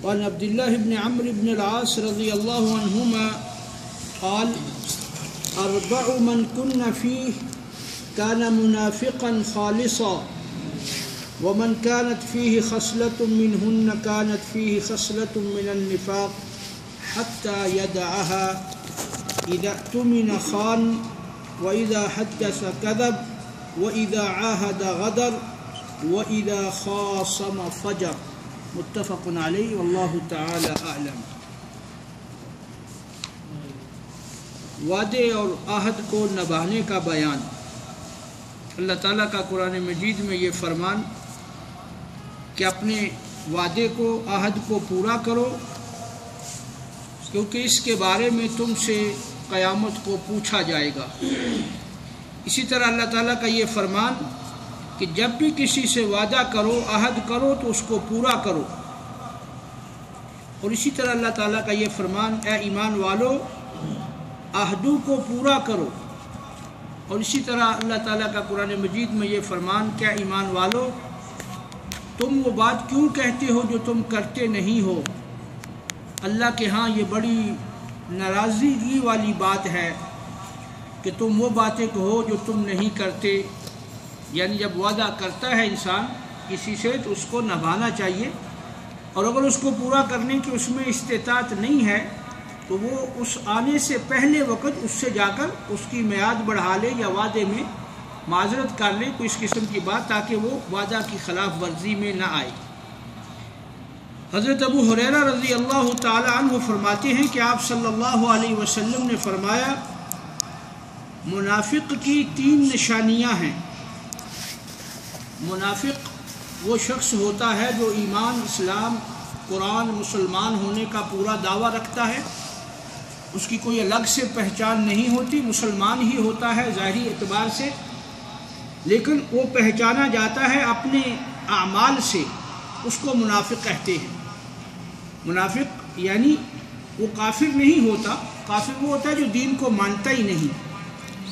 وعن عبد الله بن عمرو بن العاص رضي الله عنهما قال: 4 من كن فيه كان منافقا خالصا، ومن كانت فيه خصلة منهن كانت فيه خصلة من النفاق حتى يدعها: إذا اؤتمن خان، وإذا حدث كذب، وإذا عاهد غدر، وإذا خاصم فجر. متفق علیہ واللہ تعالی اعلم. وعدے اور عہد کو نبھانے کا بیان. اللہ تعالیٰ کا قرآن مجید میں یہ فرمان کہ اپنے وعدے کو، عہد کو پورا کرو، کیونکہ اس کے بارے میں تم سے قیامت کو پوچھا جائے گا. اسی طرح اللہ تعالیٰ کا یہ فرمان کہ جب بھی کسی سے وعدہ کرو، عہد کرو تو اس کو پورا کرو. اور اسی طرح اللہ تعالیٰ کا یہ فرمان: اے ایمان والو عہدوں کو پورا کرو. اور اسی طرح اللہ تعالیٰ کا قرآن مجید میں یہ فرمان: کیا ایمان والو تم وہ بات کیوں کہتے ہو جو تم کرتے نہیں ہو؟ اللہ کے ہاں یہ بڑی ناراضگی والی بات ہے کہ تم وہ باتیں کہو جو تم نہیں کرتے. یعنی جب وعدہ کرتا ہے انسان کسی سے تو اس کو نبھانا چاہیے، اور اگر اس کو پورا کرنے کی اس میں استطاعت نہیں ہے تو وہ اس آنے سے پہلے وقت اس سے جا کر اس کی میعاد بڑھا لے یا وعدے میں معذرت کر لے، کوئی اس قسم کی بات، تاکہ وہ وعدہ کی خلاف ورزی میں نہ آئے. حضرت ابو ہریرہ رضی اللہ تعالی عنہ فرماتے ہیں کہ آپ صلی اللہ علیہ وسلم نے فرمایا: منافق کی 3 نشانیاں ہیں. منافق وہ شخص ہوتا ہے جو ایمان، اسلام، قرآن، مسلمان ہونے کا پورا دعویٰ رکھتا ہے، اس کی کوئی الگ سے پہچان نہیں ہوتی، مسلمان ہی ہوتا ہے ظاہری اعتبار سے، لیکن وہ پہچانا جاتا ہے اپنے اعمال سے، اس کو منافق کہتے ہیں. منافق یعنی وہ کافر نہیں ہوتا، کافر وہ ہوتا ہے جو دین کو مانتا ہی نہیں،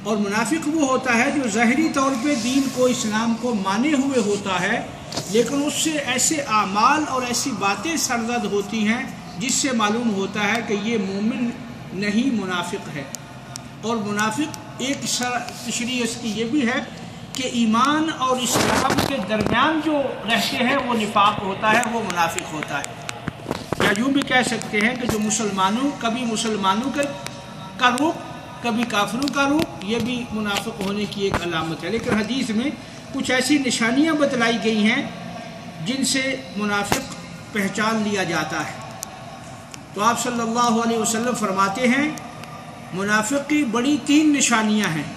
اور منافق وہ ہوتا ہے جو ظاہری طور پہ دین کو، اسلام کو مانے ہوئے ہوتا ہے، لیکن اس سے ایسے اعمال اور ایسی باتیں سرزد ہوتی ہیں جس سے معلوم ہوتا ہے کہ یہ مومن نہیں، منافق ہے. اور منافق ایک تشریح اس کی یہ بھی ہے کہ ایمان اور اسلام کے درمیان جو رہتے ہیں وہ نفاق ہوتا ہے، وہ منافق ہوتا ہے. یا یوں بھی کہہ سکتے ہیں کہ جو کبھی مسلمانوں کا روپ، کبھی کافروں کا روپ، یہ بھی منافق ہونے کی ایک علامت ہے. لیکن حدیث میں کچھ ایسی نشانیاں بتلائی گئی ہیں جن سے منافق پہچان لیا جاتا ہے. تو آپ صلی اللہ علیہ وسلم فرماتے ہیں منافق کی بڑی 3 نشانیاں ہیں.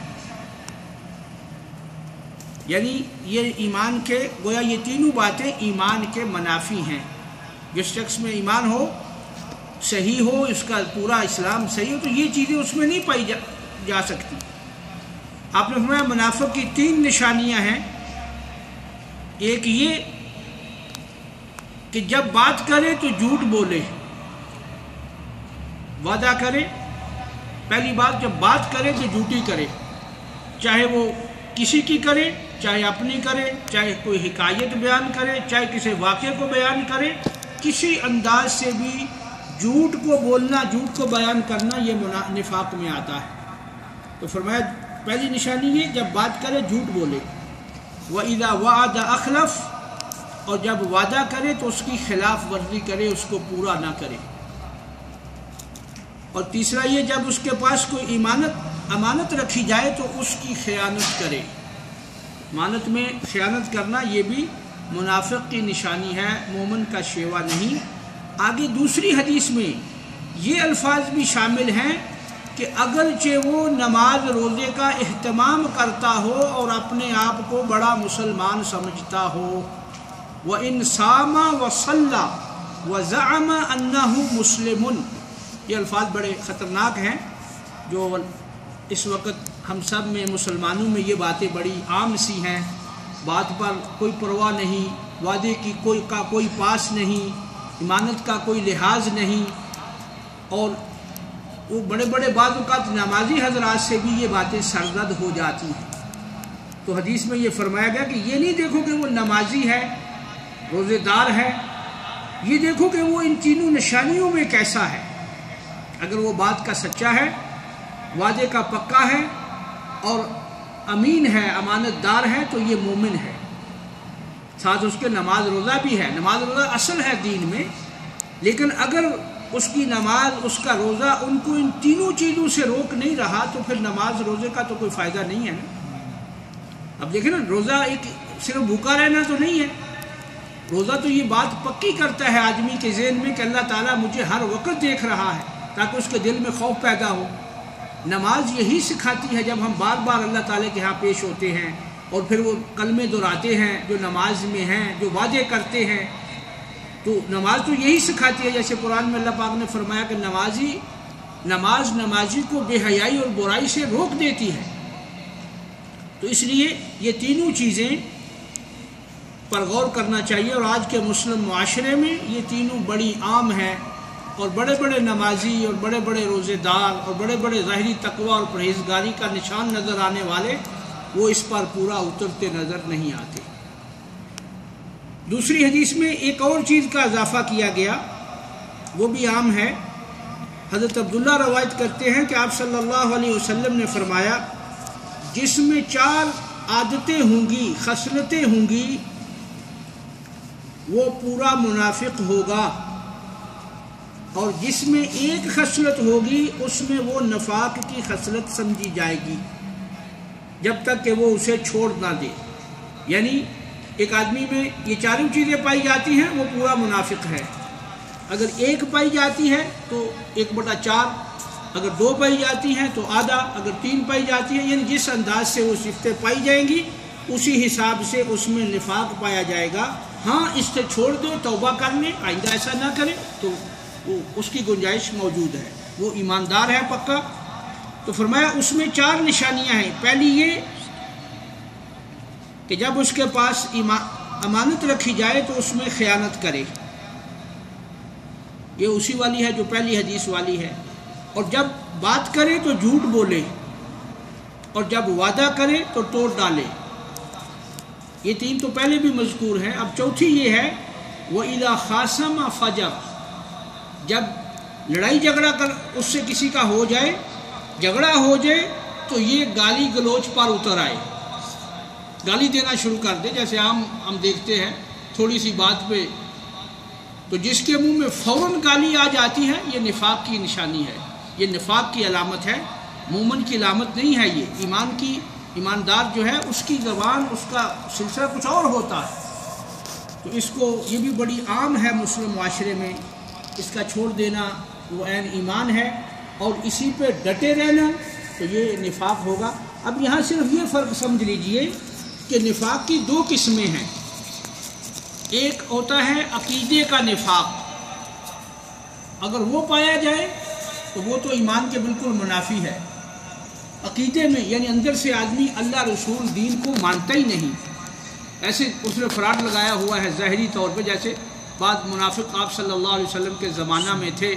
یعنی یہ ایمان کے، گویا یہ تینوں باتیں ایمان کے منافی ہیں. جس شخص میں ایمان ہو، صحیح ہو، اس کا پورا اسلام صحیح ہو، تو یہ چیزیں اس میں نہیں پائی جا سکتی. آپ نے فرمایا منافق کی 3 نشانیاں ہیں. ایک یہ کہ جب بات کرے تو جھوٹ بولے، وعدہ کرے، پہلی بات جب بات کرے تو جھوٹی کرے، چاہے وہ کسی کی کرے، چاہے اپنی کرے، چاہے کوئی حکایت بیان کرے، چاہے کسی واقعے کو بیان کرے، کسی انداز سے بھی جھوٹ کو بولنا، جھوٹ کو بیان کرنا یہ نفاق میں آتا ہے. تو فرمایا پہلی نشانی یہ جب بات کرے جھوٹ بولے. وَإِذَا وَعَدَ أَخْلَفَ، اور جب وعدہ کرے تو اس کی خلاف ورزی کرے، اس کو پورا نہ کرے. اور تیسرا یہ جب اس کے پاس کوئی امانت رکھی جائے تو اس کی خیانت کرے. امانت میں خیانت کرنا یہ بھی منافق کی نشانی ہے، مومن کا شیوا نہیں. آگے دوسری حدیث میں یہ الفاظ بھی شامل ہیں کہ اگرچہ وہ نماز روزے کا اہتمام کرتا ہو اور اپنے آپ کو بڑا مسلمان سمجھتا ہو، وَإِنْ صَامَ وَصَلَّى وَزَعَمَ أَنَّهُ مُسْلِمٌ. یہ الفاظ بڑے خطرناک ہیں جو اس وقت ہم سب میں، مسلمانوں میں یہ باتیں بڑی عام سی ہیں. بات پر کوئی پرواہ نہیں، وعدے کی کوئی پاس نہیں، امانت کا کوئی لحاظ نہیں، اور وہ بڑے بڑے بعض اوقات نمازی حضرات سے بھی یہ باتیں سرزد ہو جاتی ہیں. تو حدیث میں یہ فرمایا گیا کہ یہ نہیں دیکھو کہ وہ نمازی ہے، روزے دار ہے، یہ دیکھو کہ وہ ان تینوں نشانیوں میں کیسا ہے. اگر وہ بات کا سچا ہے، وعدے کا پکا ہے اور امین ہے، امانت دار ہے، تو یہ مومن ہے. ساتھ اس کے نماز روزہ بھی ہے. نماز روزہ اصل ہے دین میں، لیکن اگر اس کی نماز، اس کا روزہ ان کو ان تینوں چیزوں سے روک نہیں رہا تو پھر نماز روزے کا تو کوئی فائدہ نہیں ہے نا. اب دیکھیں نا، روزہ ایک صرف بھوکا رہنا تو نہیں ہے. روزہ تو یہ بات پکی کرتا ہے آدمی کے ذہن میں کہ اللہ تعالیٰ مجھے ہر وقت دیکھ رہا ہے، تاکہ اس کے دل میں خوف پیدا ہو. نماز یہی سکھاتی ہے. جب ہم بار بار اللہ تعالیٰ کے ہاں پیش ہوتے ہیں اور پھر وہ کلمے دہراتے ہیں جو نماز میں ہیں، جو وعدے کرتے ہیں، تو نماز تو یہی سکھاتی ہے. جیسے قرآن میں اللہ پاک نے فرمایا کہ نمازی کو بے حیائی اور برائی سے روک دیتی ہے. تو اس لیے یہ تینوں چیزیں پر غور کرنا چاہیے. اور آج کے مسلم معاشرے میں یہ تینوں بڑی عام ہیں، اور بڑے بڑے نمازی اور بڑے بڑے روزے دار اور بڑے بڑے ظاہری تقوی اور پرہیزگاری کا نشان نظر آنے والے وہ اس پر پورا اترتے نظر نہیں آتے. دوسری حدیث میں ایک اور چیز کا اضافہ کیا گیا، وہ بھی عام ہے. حضرت عبداللہ روایت کرتے ہیں کہ آپ صلی اللہ علیہ وسلم نے فرمایا، جس میں 4 عادتیں ہوں گی، خصلتیں ہوں گی، وہ پورا منافق ہوگا، اور جس میں ایک خصلت ہوگی اس میں وہ نفاق کی خصلت سمجھی جائے گی جب تک کہ وہ اسے چھوڑ نہ دے. یعنی ایک آدمی میں یہ چاروں چیزیں پائی جاتی ہیں، وہ پورا منافق ہے. اگر ایک پائی جاتی ہے تو 1/4، اگر 2 پائی جاتی ہیں تو آدھا، اگر 3 پائی جاتی ہیں، یعنی جس انداز سے وہ صفتیں پائی جائیں گی اسی حساب سے اس میں نفاق پایا جائے گا. ہاں، اس سے چھوڑ دے، توبہ کر لے، آئندہ ایسا نہ کرے تو وہ اس کی گنجائش موجود ہے، وہ ایماندار ہے پکا. تو فرمایا اس میں 4 نشانیاں ہیں. پہلی یہ کہ جب اس کے پاس امانت رکھی جائے تو اس میں خیانت کرے. یہ اسی والی ہے جو پہلی حدیث والی ہے. اور جب بات کرے تو جھوٹ بولے، اور جب وعدہ کرے تو توڑ ڈالے. یہ 3 تو پہلے بھی مذکور ہیں. اب چوتھی یہ ہے، وَإِذَا خَاصَمَ فَجَرَ. جب لڑائی جھگڑا کر اس سے کسی کا ہو جائے، جھگڑا ہو جائے، تو یہ گالی گلوچ پر اتر آئے، گالی دینا شروع کر دے. جیسے عام ہم دیکھتے ہیں تھوڑی سی بات پہ تو جس کے منہ میں فوراً گالی آ جاتی ہے، یہ نفاق کی نشانی ہے، یہ نفاق کی علامت ہے. مومن کی علامت نہیں ہے یہ. ایماندار جو ہے اس کی زبان، اس کا سلسلہ کچھ اور ہوتا ہے. تو اس کو یہ بھی بڑی عام ہے مسلم معاشرے میں. اس کا چھوڑ دینا وہ عین ایمان ہے، اور اسی پہ ڈٹے رہنا تو یہ نفاق ہوگا. اب یہاں صرف یہ فرق سمجھ لیجئے کہ نفاق کی 2 قسمیں ہیں. ایک ہوتا ہے عقیدے کا نفاق. اگر وہ پایا جائے تو وہ تو ایمان کے بالکل منافی ہے. عقیدے میں یعنی اندر سے آدمی اللہ رسول دین کو مانتا ہی نہیں، ایسے اس نے فراڈ لگایا ہوا ہے ظاہری طور پہ. جیسے بعض منافق آپ صلی اللہ علیہ وسلم کے زمانہ میں تھے،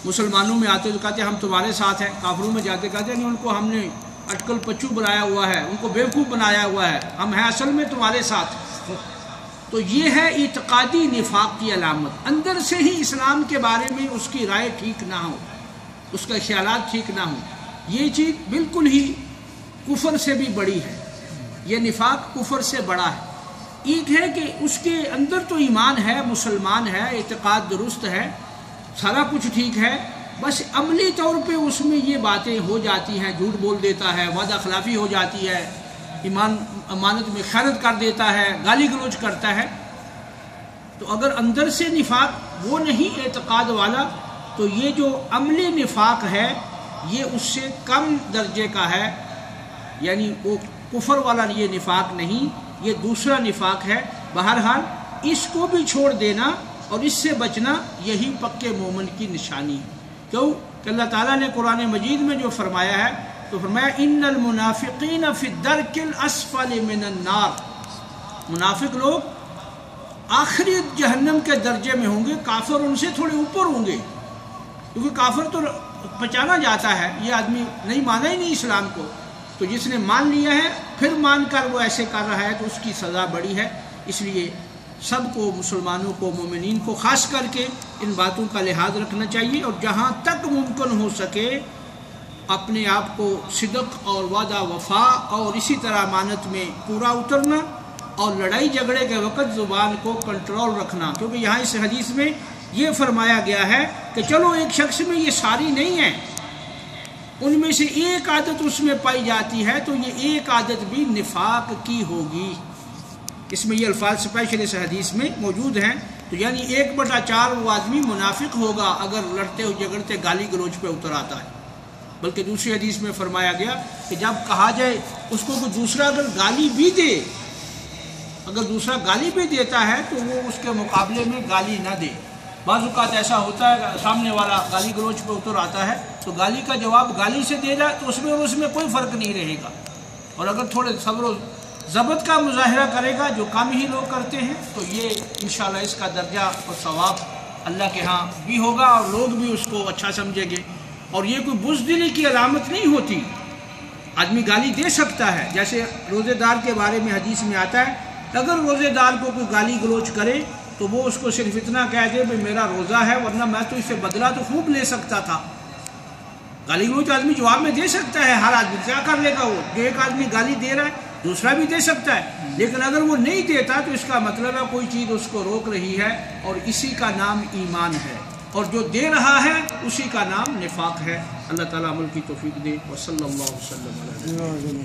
مسلمانوں میں آتے تو کہتے ہم تمہارے ساتھ ہیں، کافروں میں جاتے کہتے نہیں، ان کو ہم نے اٹکل پچو بنایا ہوا ہے، ان کو بیوقوف بنایا ہوا ہے، ہم ہیں اصل میں تمہارے ساتھ. تو یہ ہے اعتقادی نفاق کی علامت. اندر سے ہی اسلام کے بارے میں اس کی رائے ٹھیک نہ ہو، اس کا خیالات ٹھیک نہ ہوں. یہ چیز بالکل ہی کفر سے بھی بڑی ہے. یہ نفاق کفر سے بڑا ہے. ایک ہے کہ اس کے اندر تو ایمان ہے، مسلمان ہے، اعتقاد درست ہے، سارا کچھ ٹھیک ہے، بس عملی طور پہ اس میں یہ باتیں ہو جاتی ہیں، جھوٹ بول دیتا ہے، وعدہ خلافی ہو جاتی ہے، امانت میں خیانت کر دیتا ہے، گالی گلوچ کرتا ہے. تو اگر اندر سے نفاق وہ نہیں اعتقاد والا، تو یہ جو عملی نفاق ہے یہ اس سے کم درجے کا ہے. یعنی وہ کفر والا یہ نفاق نہیں، یہ دوسرا نفاق ہے. بہرحال اس کو بھی چھوڑ دینا اور اس سے بچنا یہی پکے مومن کی نشانی ہے. کیوں کہ اللہ تعالیٰ نے قرآن مجید میں جو فرمایا ہے تو فرمایا ان المنافقین فی الدرک الاسفل من النار. منافق لوگ آخری جہنم کے درجے میں ہوں گے، کافر ان سے تھوڑے اوپر ہوں گے. کیونکہ کافر تو پہچانا جاتا ہے، یہ آدمی نہیں مانا ہی نہیں اسلام کو. تو جس نے مان لیا ہے پھر مان کر وہ ایسے کر رہا ہے تو اس کی سزا بڑی ہے. اس لیے سب کو مسلمانوں کو مومنین کو خاص کر کے ان باتوں کا لحاظ رکھنا چاہیے، اور جہاں تک ممکن ہو سکے اپنے آپ کو صدق اور وعدہ وفا اور اسی طرح امانت میں پورا اترنا، اور لڑائی جھگڑے کے وقت زبان کو کنٹرول رکھنا، کیونکہ یہاں اس حدیث میں یہ فرمایا گیا ہے کہ چلو ایک شخص میں یہ ساری نہیں ہیں، ان میں سے ایک عادت اس میں پائی جاتی ہے تو یہ ایک عادت بھی نفاق کی ہوگی۔ اس میں یہ الفاظ اسپیشل اس حدیث میں موجود ہیں، تو یعنی 1/4 وہ آدمی منافق ہوگا اگر لڑتے جھگڑتے گالی گلوچ پہ اتر آتا ہے۔ بلکہ دوسری حدیث میں فرمایا گیا کہ جب کہا جائے اس کو کوئی دوسرا اگر گالی بھی دے، اگر دوسرا گالی بھی دیتا ہے تو وہ اس کے مقابلے میں گالی نہ دے۔ بعض اوقات ایسا ہوتا ہے سامنے والا گالی گلوچ پہ اتر آتا ہے تو گالی کا جواب گالی سے دے جائے تو اس میں کوئی فرق نہیں رہے گا، اور اگر تھوڑے صبر و ضبط کا مظاہرہ کرے گا جو کم ہی لوگ کرتے ہیں تو یہ انشاءاللہ اس کا درجہ اور ثواب اللہ کے ہاں بھی ہوگا اور لوگ بھی اس کو اچھا سمجھیں گے۔ اور یہ کوئی بزدلی کی علامت نہیں ہوتی، آدمی گالی دے سکتا ہے، جیسے روزے دار کے بارے میں حدیث میں آتا ہے اگر روزے دار کو کوئی گالی گلوچ کرے تو وہ اس کو صرف اتنا کہہ دے کہ میرا روزہ ہے ورنہ میں تو اس سے بدلہ تو خوب لے سکتا تھا۔ گالی گلوچ آدمی جواب میں دے سکتا ہے، ہر آدمی کیا کر لے گا، وہ جو ایک آدمی گالی دے رہا ہے دوسرا بھی دے سکتا ہے، لیکن اگر وہ نہیں دیتا تو اس کا مطلب ہے کوئی چیز اس کو روک رہی ہے، اور اسی کا نام ایمان ہے، اور جو دے رہا ہے اسی کا نام نفاق ہے۔ اللہ تعالیٰ عمل کی توفیق دے۔ وصلی اللہ وسلم علیہ وسلم۔